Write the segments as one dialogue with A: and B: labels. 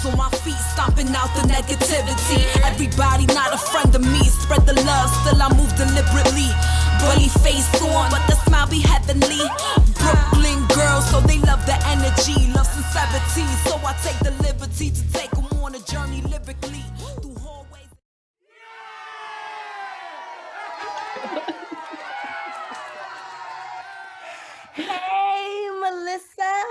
A: toes on my feet, stomping out the negativity. Everybody not a friend of me, spread the love, still I move deliberately. Bully face on, but the smile be heavenly. Brooklyn girls, so they love the energy, love sincerity. So I take the liberty to take them on a journey lyrically. Through hallways.
B: Hey, Melissa.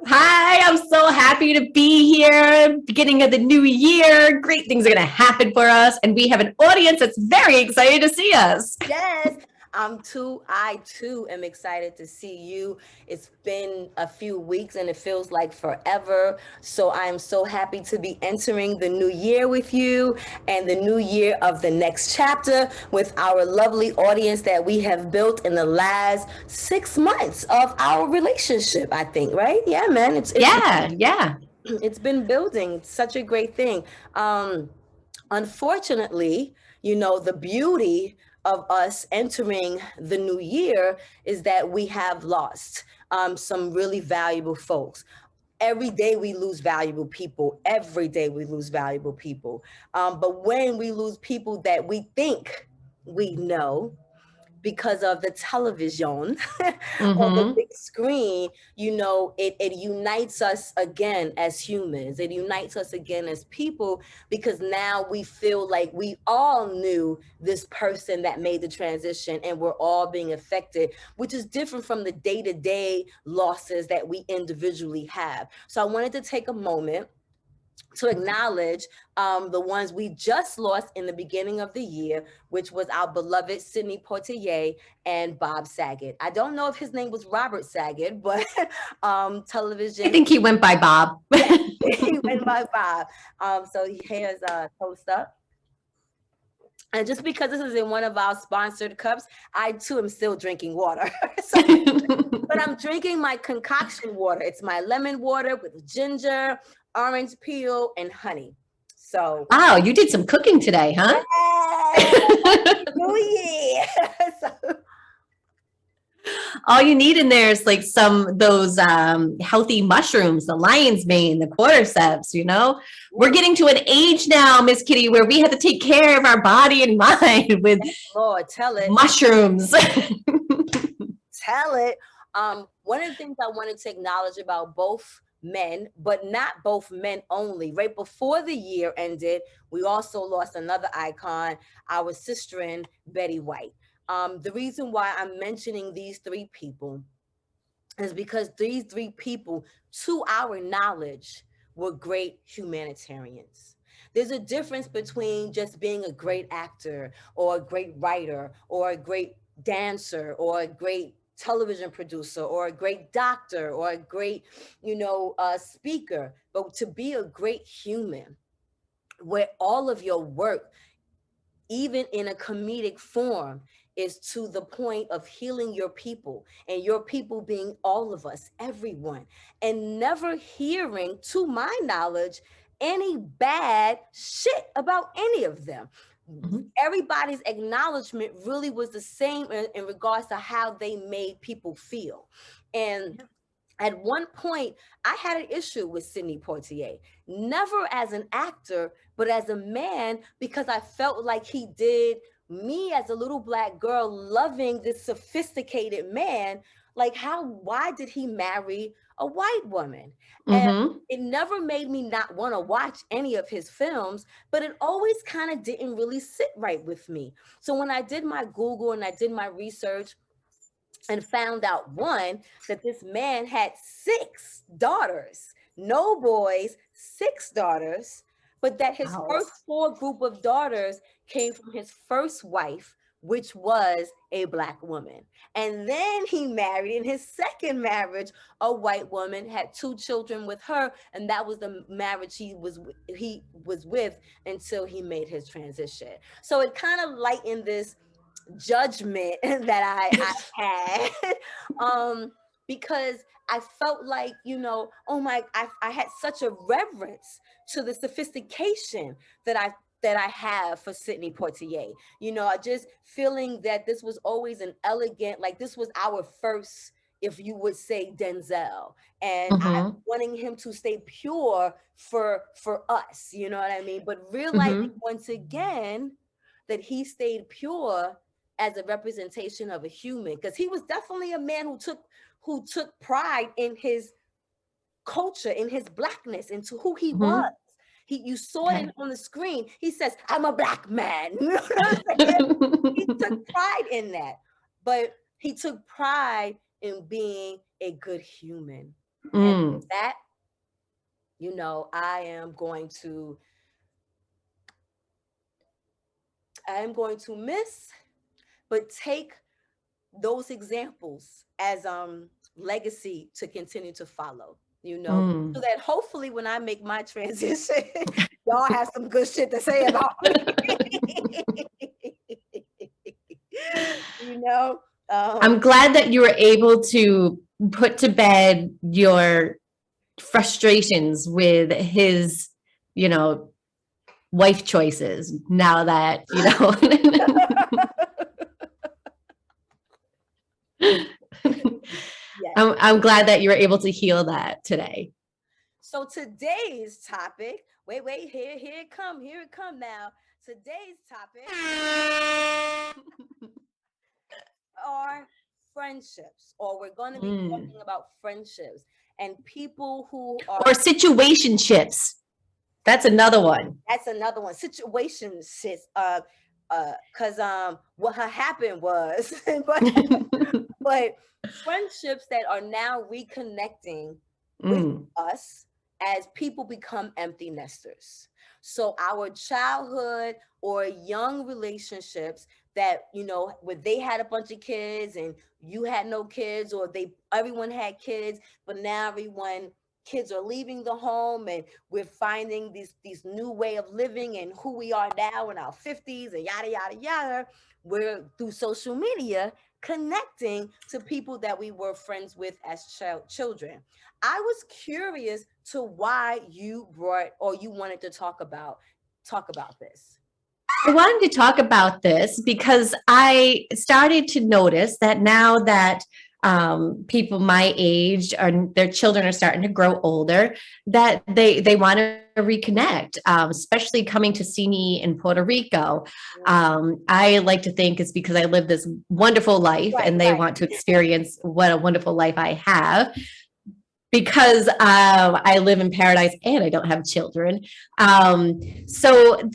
C: Hi, I'm so happy to be here. Beginning of the new year. Great things are going to happen for us. And we have an audience that's very excited to see us.
B: Yes, I too am excited to see you. It's been a few weeks and it feels like forever. So I am so happy to be entering the new year with you and the new year of the next chapter with our lovely audience that we have built in the last 6 months of our relationship, I think, right? Yeah, man. It's been building. It's such a great thing. Unfortunately, the beauty of us entering the new year is that we have lost some really valuable folks. Every day we lose valuable people. Every day we lose valuable people. But when we lose people that we think we know, because of the television or the big screen, it unites us again as humans. It unites us again as people, because now we feel like we all knew this person that made the transition and we're all being affected, which is different from the day-to-day losses that we individually have. So I wanted to take a moment to acknowledge the ones we just lost in the beginning of the year, which was our beloved Sidney Poitier and Bob Saget. I don't know if his name was Robert Saget, but television.
C: I think he went by Bob.
B: Yeah, he went by Bob. So here's a toast up. And just because this is in one of our sponsored cups, I too am still drinking water. But I'm drinking my concoction water. It's my lemon water with ginger, orange peel, and honey. So
C: wow, you did some cooking today, huh?
B: Oh yeah.
C: All you need in there is like those healthy mushrooms, the lion's mane, the cordyceps, We're getting to an age now, Miss Kitty, where we have to take care of our body and mind with
B: Lord, tell it.
C: Mushrooms.
B: Tell it. One of the things I wanted to acknowledge about both men, but not both men only. Right before the year ended, we also lost another icon, our sister-in Betty White. The reason why I'm mentioning these three people is because these three people, to our knowledge, were great humanitarians. There's a difference between just being a great actor or a great writer or a great dancer or a great television producer or a great doctor or a great, speaker, but to be a great human where all of your work, even in a comedic form, is to the point of healing your people, and your people being all of us, everyone, and never hearing, to my knowledge, any bad shit about any of them. Everybody's acknowledgement really was the same in regards to how they made people feel. And at one point, I had an issue with Sidney Poitier, never as an actor, but as a man, because I felt like he did me as a little Black girl loving this sophisticated man. Like, why did he marry a white woman? And it never made me not want to watch any of his films, but it always kind of didn't really sit right with me. So when I did my Google and I did my research and found out, one, that this man had 6 daughters, no boys, 6 daughters, but that his first 4 group of daughters came from his first wife, which was a Black woman. And then he married, in his second marriage, a white woman, had 2 children with her, and that was the marriage he was with until he made his transition. So it kind of lightened this judgment that I had, because I felt like, I had such a reverence to the sophistication that I have for Sidney Poitier. Just feeling that this was always an elegant, like this was our first if you would say Denzel, and I'm
C: Mm-hmm.
B: wanting him to stay pure for us, you know what I mean? But realizing
C: Mm-hmm.
B: once again that he stayed pure as a representation of a human, because he was definitely a man who took pride in his culture, in his blackness, into who he was.
C: Mm-hmm.
B: You saw it
C: Okay.
B: on the screen. He says, "I'm a black man." You know what I'm saying? He took pride in that, but he took pride in being a good human. And
C: Mm.
B: that, I am going to miss, but take those examples as legacy to continue to follow, so
C: Mm.
B: that hopefully when I make my transition, y'all have some good shit to say about me. you know
C: I'm
B: um
C: glad that you were able to put to bed your frustrations with his, you know, wife choices now that,
B: yes.
C: I'm glad that you were able to heal that today.
B: So today's topic, wait, here it come now. Today's topic are friendships, or we're going to be
C: Mm.
B: talking about friendships and people who are.
C: Or situationships. That's another one.
B: That's another one. Situation shit. Cause what had happened was, but friendships that are now reconnecting with
C: Mm.
B: us as people become empty nesters. So our childhood or young relationships that, where they had a bunch of kids and you had no kids, or everyone had kids, but now everyone kids are leaving the home, and we're finding these new way of living and who we are now in our 50s and yada yada yada. We're through social media connecting to people that we were friends with as children. I was curious to why you brought, or you wanted to talk about this.
C: I wanted to talk about this because I started to notice that now that people my age are their children are starting to grow older, that they want to reconnect, especially coming to see me in Puerto Rico. I like to think it's because I live this wonderful life
B: Right,
C: and they
B: right.
C: want to experience what a wonderful life I have because I live in paradise and I don't have children. So,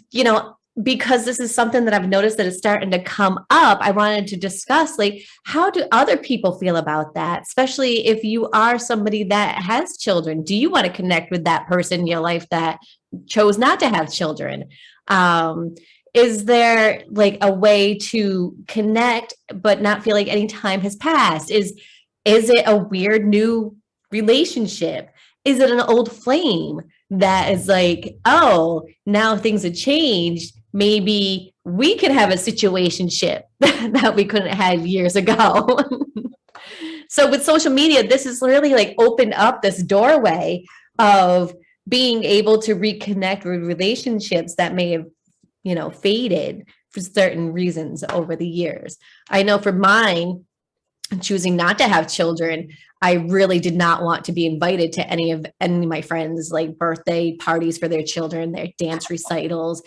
C: because this is something that I've noticed that is starting to come up, I wanted to discuss like, how do other people feel about that? Especially if you are somebody that has children. Do you want to connect with that person in your life that chose not to have children? Um, is there like a way to connect but not feel like any time has passed? Is it a weird new relationship? Is it an old flame that is like, oh, now things have changed? Maybe we could have a situationship that we couldn't have years ago. So with social media, this has really like opened up this doorway of being able to reconnect with relationships that may have, faded for certain reasons over the years. I know for mine, choosing not to have children, I really did not want to be invited to any of my friends' like birthday parties for their children, their dance recitals.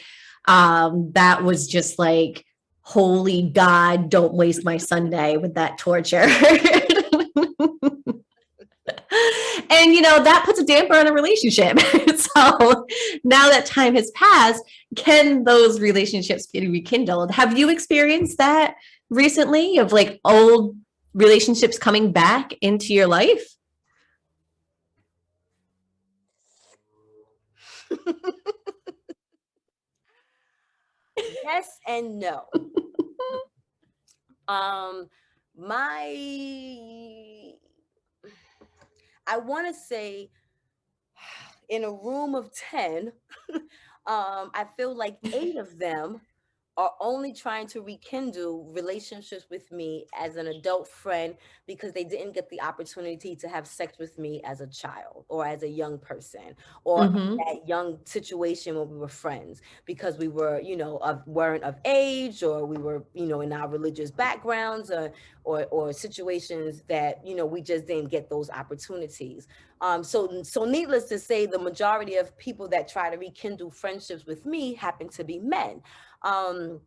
C: That was just like, holy God, don't waste my Sunday with that torture. And that puts a damper on a relationship. So now that time has passed, can those relationships be rekindled? Have you experienced that recently, of like old relationships coming back into your life?
B: Yes and no. Um, my, I want to say, in a room of 10, I feel like 8 of them are only trying to rekindle relationships with me as an adult friend because they didn't get the opportunity to have sex with me as a child or as a young person, or
C: Mm-hmm.
B: that young situation when we were friends, because we were, weren't of age, or we were, in our religious backgrounds, or situations that, we just didn't get those opportunities. So needless to say, the majority of people that try to rekindle friendships with me happen to be men. um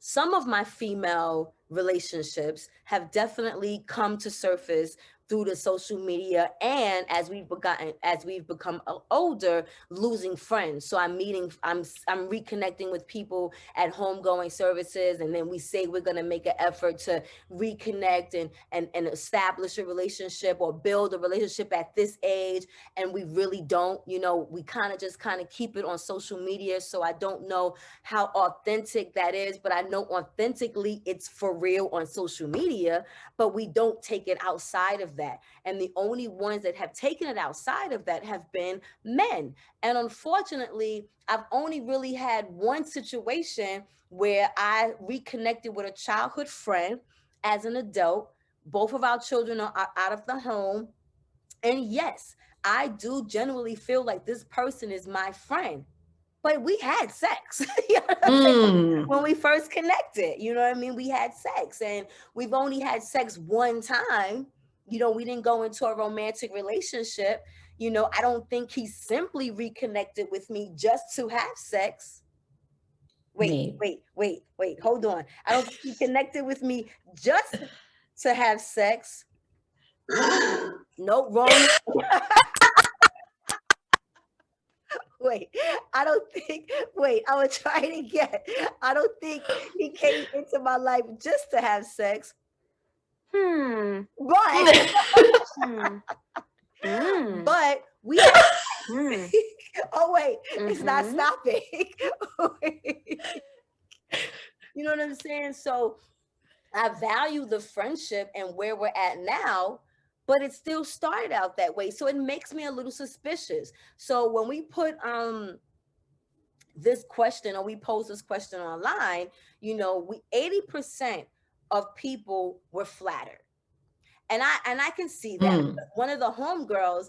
B: some of my female relationships have definitely come to surface through the social media, and as we've become older, losing friends. So I'm reconnecting with people at homegoing services, and then we say we're going to make an effort to reconnect and establish a relationship or build a relationship at this age, and we really don't. We kind of keep it on social media, so I don't know how authentic that is, but I know authentically it's for real on social media, but we don't take it outside of that. And the only ones that have taken it outside of that have been men. And unfortunately, I've only really had one situation where I reconnected with a childhood friend as an adult. Both of our children are out of the home. And yes, I do generally feel like this person is my friend, but we had sex. You know what I'm saying?
C: Mm.
B: When we first connected, you know what I mean? We had sex, and we've only had sex one time. We didn't go into a romantic relationship. I don't think he simply reconnected with me just to have sex. Wait,
C: Nate.
B: wait, wait, wait, hold on. I don't think he connected with me just to have sex. No, wrong. Wait, I don't think, wait, I will try it again. I don't think he came into my life just to have sex,
D: Hmm.
B: but
D: Hmm. Hmm.
B: but we had
D: Hmm.
B: oh wait, it's not
D: Mhm.
B: stopping. You know what I'm saying? So I value the friendship and where we're at now, but it still started out that way. So it makes me a little suspicious. So when we put this question, or we pose this question online, we 80% of people were flattered. And I can see that.
C: Mm.
B: One of the homegirls,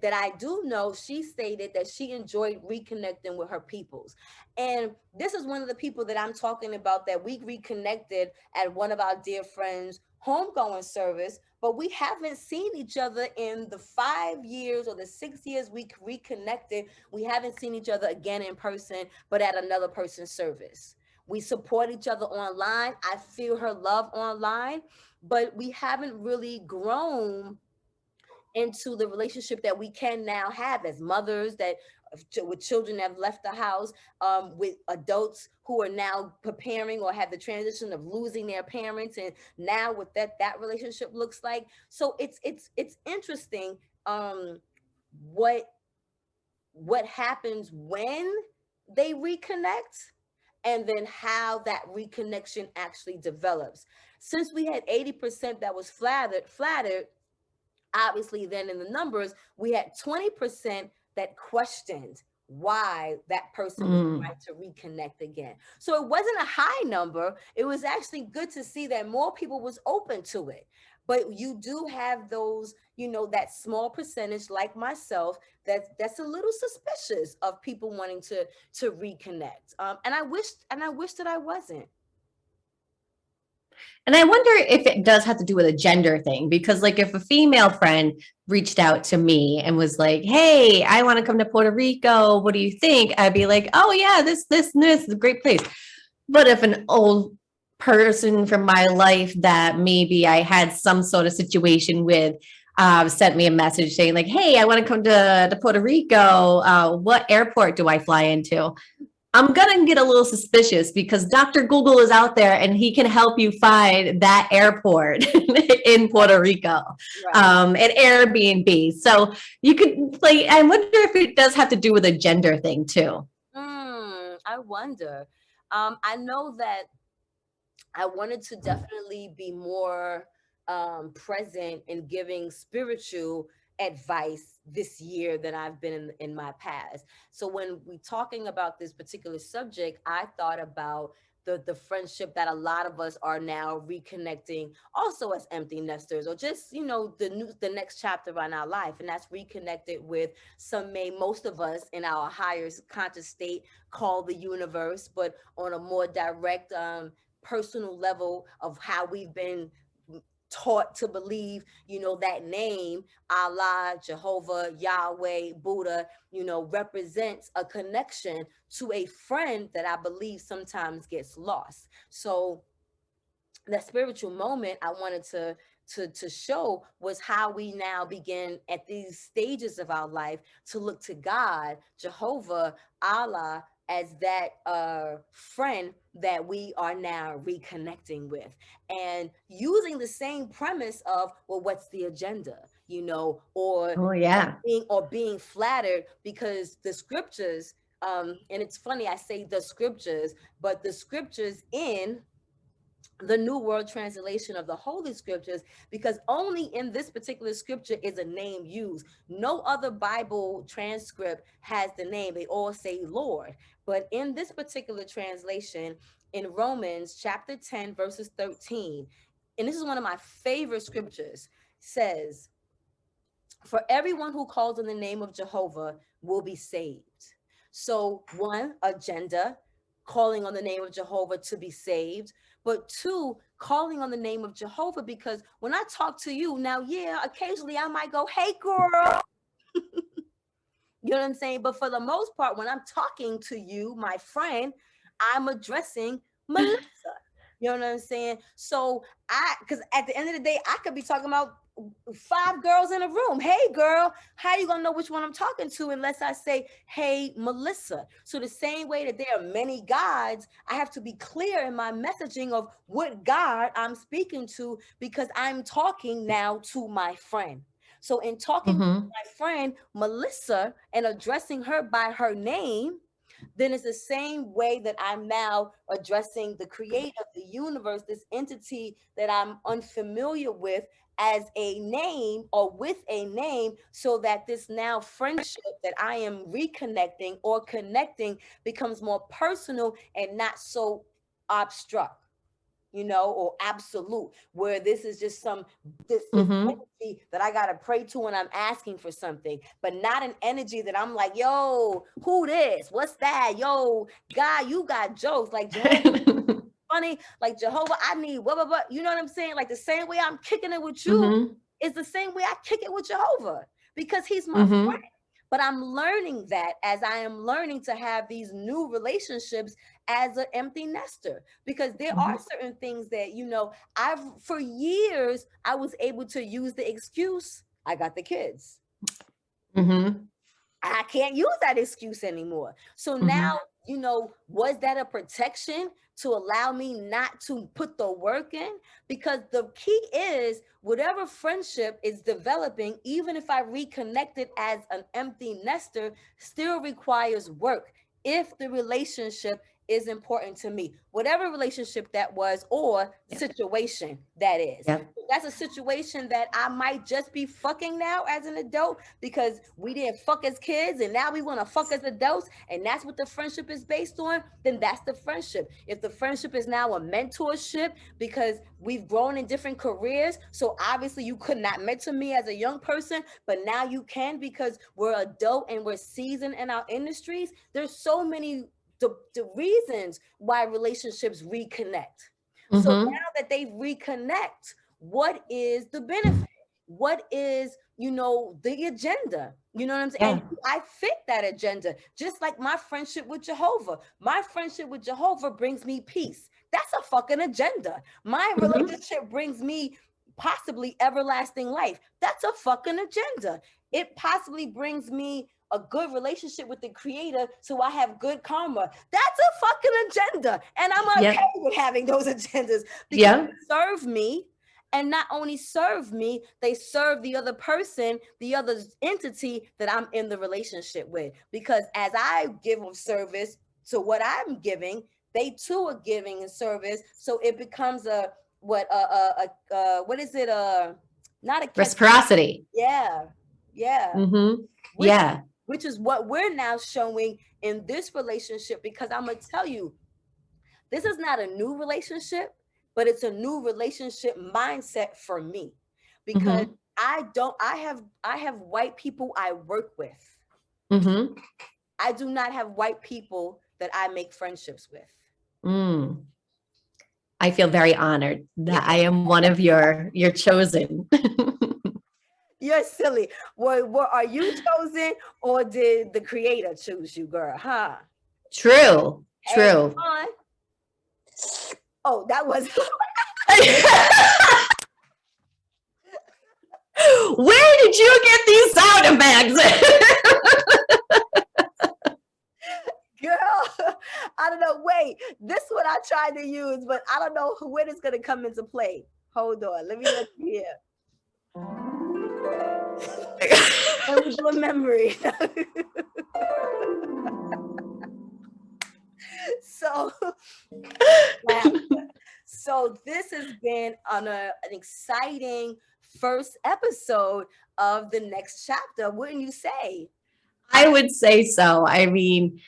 B: that I do know, she stated that she enjoyed reconnecting with her peoples. And this is one of the people that I'm talking about, that we reconnected at one of our dear friends' homegoing service, but we haven't seen each other in the 5 years or the 6 years we reconnected. We haven't seen each other again in person, but at another person's service. We support each other online. I feel her love online, but we haven't really grown into the relationship that we can now have as mothers, that with children that have left the house, with adults who are now preparing or have the transition of losing their parents, and now what that relationship looks like. So it's interesting, what happens when they reconnect, and then how that reconnection actually develops. Since we had 80% that was flattered, obviously then in the numbers, we had 20% that questioned why that person was
C: Mm.
B: trying to reconnect again. So it wasn't a high number. It was actually good to see that more people was open to it. But you do have those, that small percentage like myself, that's a little suspicious of people wanting to reconnect. And I wish that I wasn't.
C: And I wonder if it does have to do with a gender thing, because like if a female friend reached out to me and was like, "Hey, I want to come to Puerto Rico. What do you think?" I'd be like, "Oh yeah, this is a great place." But if an old person from my life that maybe I had some sort of situation with sent me a message saying like, "Hey, I want to come to Puerto Rico. What airport do I fly into?" I'm gonna get a little suspicious because Dr. Google is out there and he can help you find that airport in Puerto Rico,
B: Right.
C: and Airbnb. So you could like, I wonder if it does have to do with a gender thing too.
B: I wonder. I know that I wanted to definitely be more present in giving spiritual advice this year than I've been in my past. So when we talking about this particular subject, I thought about the friendship that a lot of us are now reconnecting also as empty nesters, or just, you know, the next chapter in our life, and that's reconnected with most of us in our higher conscious state call the universe, but on a more direct personal level of how we've been taught to believe, you know, that name, Allah, Jehovah, Yahweh, Buddha, you know, represents a connection to a friend that I believe sometimes gets lost. So that spiritual moment I wanted to show was how we now begin at these stages of our life to look to God, Jehovah, Allah, as that friend that we are now reconnecting with, and using the same premise of, well, what's the agenda, you know, or
C: Oh, yeah.
B: being flattered, because the scriptures, and it's funny I say the scriptures, but the scriptures in the New World Translation of the Holy Scriptures, because only in this particular scripture is a name used. No other Bible transcript has the name. They all say Lord. But in this particular translation, in Romans chapter 10, verses 13, and this is one of my favorite scriptures, says, "For everyone who calls on the name of Jehovah will be saved." So, one, agenda, calling on the name of Jehovah to be saved. But two, calling on the name of Jehovah, because when I talk to you now, yeah, occasionally I might go, "Hey, girl." You know what I'm saying? But for the most part, when I'm talking to you, my friend, I'm addressing Melissa. You know what I'm saying? So because at the end of the day, I could be talking about 5 girls in a room. "Hey, girl, how you gonna know which one I'm talking to unless I say, 'Hey, Melissa'?" So the same way that there are many gods, I have to be clear in my messaging of what God I'm speaking to, because I'm talking now to my friend. So in talking to
C: Mm-hmm.
B: my friend Melissa and addressing her by her name, then it's the same way that I'm now addressing the creator of the universe, this entity that I'm unfamiliar with, as a name or with a name, so that this now friendship that I am reconnecting or connecting becomes more personal and not so abstract, you know, or absolute, where this is just this
C: Mm-hmm.
B: energy that I gotta pray to when I'm asking for something, but not an energy that I'm like, "Yo, who this? What's that? Yo, God, you got jokes like Jehovah." Funny, like, "Jehovah, I need what, what." You know what I'm saying? Like the same way I'm kicking it with you
C: Mm-hmm.
B: is the same way I kick it with Jehovah, because he's my
C: Mm-hmm.
B: friend. But I'm learning that as I am learning to have these new relationships as an empty nester, because there are certain things that, you know, I've for years I was able to use the excuse, "I got the kids."
C: Mm-hmm.
B: I can't use that excuse anymore. So now,
C: Mm-hmm.
B: you know, was that a protection to allow me not to put the work in? Because the key is, whatever friendship is developing, even if I reconnect it as an empty nester, still requires work if the relationship is important to me, whatever relationship that was or
C: Yep.
B: situation that is.
C: Yep.
B: That's a situation that I might just be fucking now as an adult, because we didn't fuck as kids and now we want to fuck as adults, and that's what the friendship is based on. Then that's the friendship. If the friendship is now a mentorship because we've grown in different careers, so obviously you could not mentor me as a young person, but now you can because we're adult and we're seasoned in our industries. There's so many the reasons why relationships reconnect. So
C: Mm-hmm.
B: now that they reconnect, what is the benefit? What is, you know, the agenda? You know what I'm saying?
C: Yeah.
B: And I fit that agenda, just like my friendship with Jehovah. My friendship with Jehovah brings me peace. That's a fucking agenda. My
C: Mm-hmm.
B: relationship brings me possibly everlasting life. That's a fucking agenda. It possibly brings me a good relationship with the creator, so I have good karma. That's a fucking agenda. And I'm okay
C: Yep.
B: with having those agendas, because
C: Yeah.
B: they serve me. And not only serve me, they serve the other person, the other entity that I'm in the relationship with. Because as I give of service to what I'm giving, they too are giving in service. So it becomes a what is it? Not a catch.
C: Reciprocity.
B: Yeah. Yeah.
C: Mm-hmm.
B: Which,
C: Yeah.
B: which is what we're now showing in this relationship, because I'm gonna tell you, this is not a new relationship, but it's a new relationship mindset for me, because
C: Mm-hmm.
B: I have white people I work with.
C: Mm-hmm.
B: I do not have white people that I make friendships with.
C: Mm. I feel very honored that I am one of your chosen.
B: You're silly. Are you chosen, or did the creator choose you, girl? Huh?
C: True.
B: Hey,
C: True.
B: come on. Oh, that was
C: Where did you get these sound effects?
B: girl. I don't know. Wait, this one I tried to use, but I don't know when it's gonna come into play. Hold on. Let me let you hear. And we do a memory. So wow. So this has been an exciting first episode of the next chapter, wouldn't you say?
C: I would say so. I mean,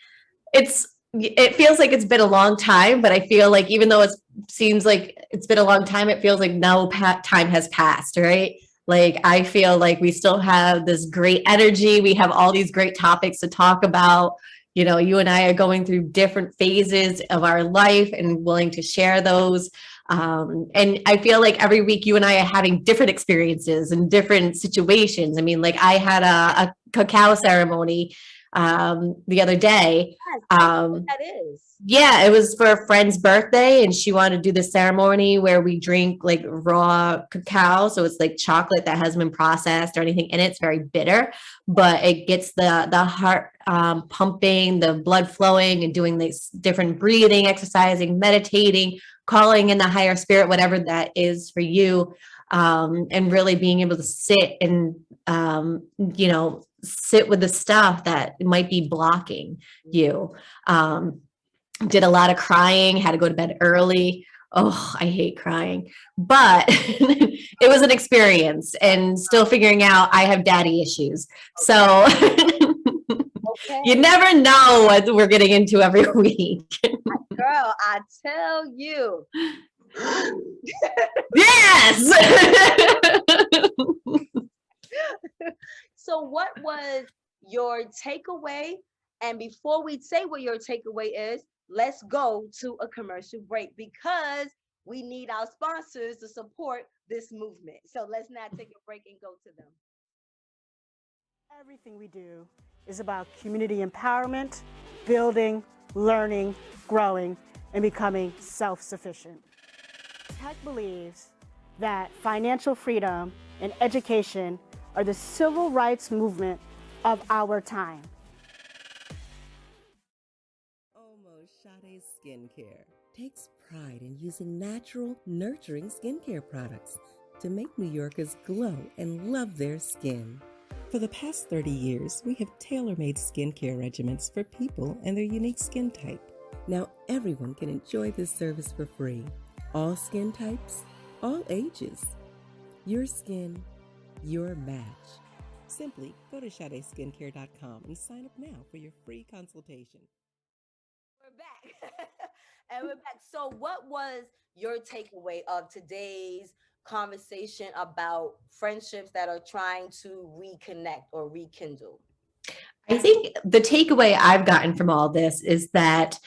C: it feels like it's been a long time, but I feel like even though it seems like it's been a long time, it feels like no time has passed, right? Like I feel like we still have this great energy. We have all these great topics to talk about. You know, you and I are going through different phases of our life and willing to share those. And I feel like every week you and I are having different experiences and different situations. I mean, like I had a cacao ceremony the other day.
B: Yes, tell me what
C: Um,
B: that is.
C: yeah, it was for a friend's birthday, and she wanted to do the ceremony where we drink like raw cacao. So it's like chocolate that hasn't been processed or anything in it. It's very bitter, but it gets the heart pumping, the blood flowing, and doing these different breathing, exercising, meditating, calling in the higher spirit, whatever that is for you, and really being able to sit and sit with the stuff that might be blocking you. Did a lot of crying, had to go to bed early. Oh, I hate crying, but it was an experience, and still figuring out I have daddy issues. So
B: Okay.
C: you never know what we're getting into every week.
B: Girl, I tell you.
C: Yes.
B: So what was your takeaway? And before we say what your takeaway is, let's go to a commercial break, because we need our sponsors to support this movement. So let's now take a break and go to them.
E: Everything we do is about community empowerment, building, learning, growing, and becoming self-sufficient. Tech believes that financial freedom and education are the civil rights movement of our time.
F: Almost Sade's Skincare takes pride in using natural, nurturing skincare products to make New Yorkers glow and love their skin. For the past 30 years, we have tailor-made skincare regimens for people and their unique skin type. Now everyone can enjoy this service for free. All skin types, all ages. Your skin, your match. Simply go to SadeSkincare.com and sign up now for your free consultation.
B: We're back. And we're back. So what was your takeaway of today's conversation about friendships that are trying to reconnect or rekindle?
C: I think the takeaway I've gotten from all this is that,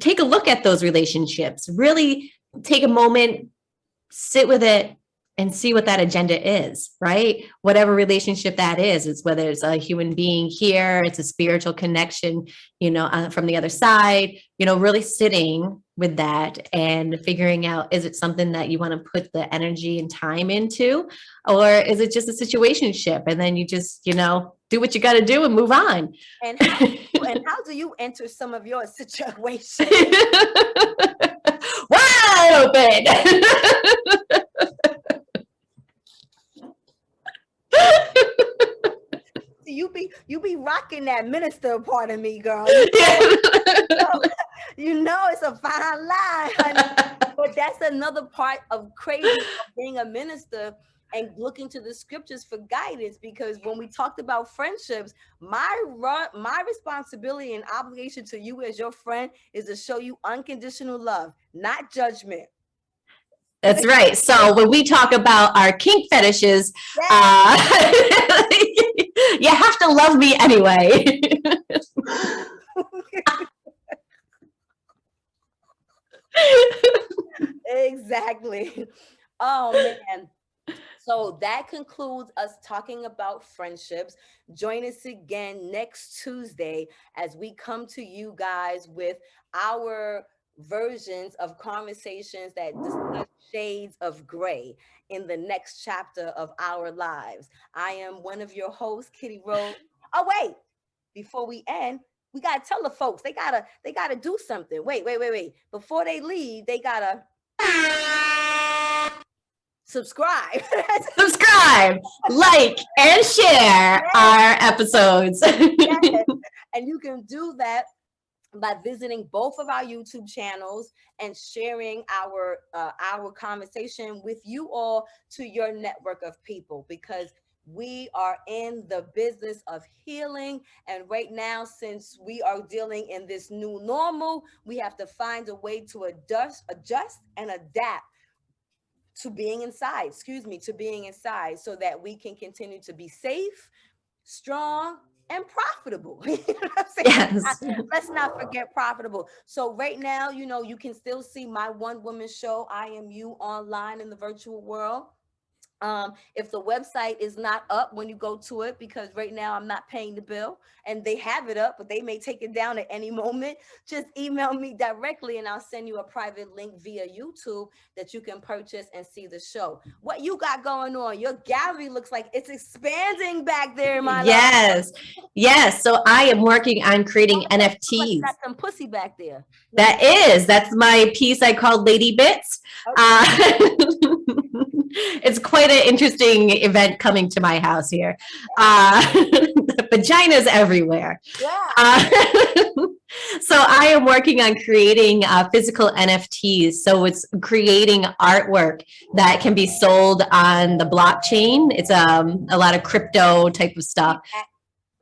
C: take a look at those relationships, really take a moment, sit with it, and see what that agenda is, right? Whatever relationship that is, it's whether it's a human being here, it's a spiritual connection, from the other side, really sitting with that and figuring out, is it something that you want to put the energy and time into, or is it just a situationship? And then you just, do what you got to do and move on.
B: And how do you enter some of your situations?
C: Wide open.
B: You be rocking that minister part of me, girl. You know it's a fine line, honey. But that's another part of crazy of being a minister. and looking to the scriptures for guidance, because when we talked about friendships, my responsibility and obligation to you as your friend is to show you unconditional love, not judgment.
C: That's right. So when we talk about our kink fetishes, you have to love me anyway.
B: Exactly. Oh man. So that concludes us talking about friendships. Join us again next Tuesday as we come to you guys with our versions of conversations that discuss shades of gray in the next chapter of our lives. I am one of your hosts, Kitty Rose. Oh, wait, before we end, we gotta tell the folks they gotta do something. Wait. Before they leave, they gotta subscribe.
C: Subscribe, like, and share our episodes.
B: Yes. And you can do that by visiting both of our YouTube channels and sharing our conversation with you all to your network of people, because we are in the business of healing. And right now, since we are dealing in this new normal, we have to find a way to adjust and adapt to being inside, so that we can continue to be safe, strong, and profitable. You know what I'm saying?
C: Yes.
B: Let's not forget profitable. So right now, you can still see my one woman show, I Am You, online in the virtual world. If the website is not up when you go to it, because right now I'm not paying the bill and they have it up, but they may take it down at any moment, just email me directly and I'll send you a private link via YouTube that you can purchase and see the show. What you got going on? Your gallery looks like it's expanding back there, my love.
C: Yes. So I am working on creating NFTs.
B: You got some pussy back there.
C: That's my piece I called Lady Bits.
B: Okay.
C: It's quite an interesting event coming to my house here. Vaginas everywhere.
B: Yeah.
C: So I am working on creating physical NFTs. So it's creating artwork that can be sold on the blockchain. It's a lot of crypto type of stuff.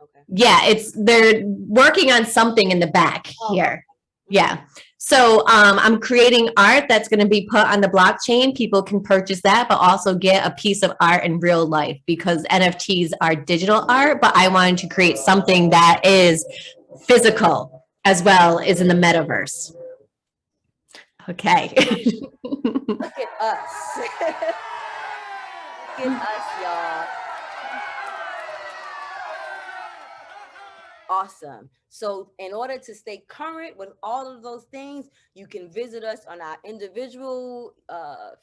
B: Okay.
C: Yeah, they're working on something in the back here. Yeah. So I'm creating art that's going to be put on the blockchain. People can purchase that, but also get a piece of art in real life, because NFTs are digital art, but I wanted to create something that is physical as well as in the metaverse. Okay.
B: Look at us. Look at us, y'all. Awesome. So in order to stay current with all of those things, you can visit us on our individual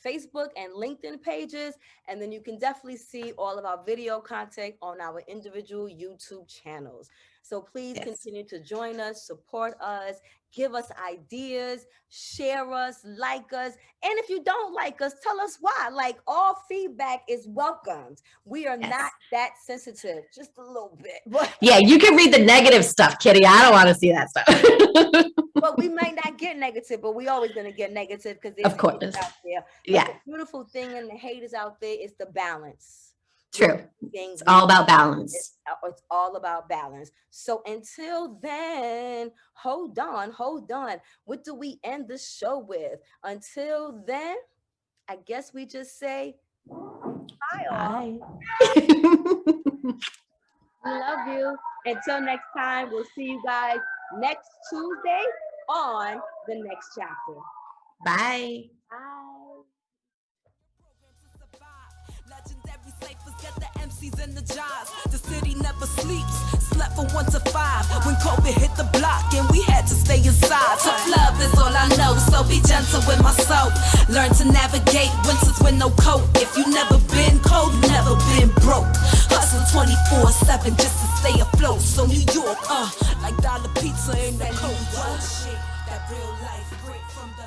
B: Facebook and LinkedIn pages. And then you can definitely see all of our video content on our individual YouTube channels. So please continue to join us, support us, give us ideas, share us, like us. And if you don't like us, tell us why. Like, all feedback is welcomed. We are not that sensitive, just a little bit. But
C: yeah, you can read the negative stuff, Kitty. I don't want to see that stuff.
B: But we might not get negative, but we always going to get negative because there's haters out there. But the beautiful thing in the haters out there is the balance.
C: True. It's all about balance.
B: It's all about balance. So until then, hold on. What do we end the show with? Until then, I guess we just say bye. We love you. Until next time, we'll see you guys next Tuesday on the next chapter.
C: Bye.
B: Bye.
A: Legendary ciphers get the MCs and the jobs. The city never sleeps. Slept from 1 to 5 when COVID hit the block and we had to stay inside. Tough love is all I know, so be gentle with my soul. Learn to navigate winters with no coat. If you never been cold, you never been broke. Hustle 24/7 just to stay afloat. So New York, like dollar pizza in the cold. Shit, that real life great from the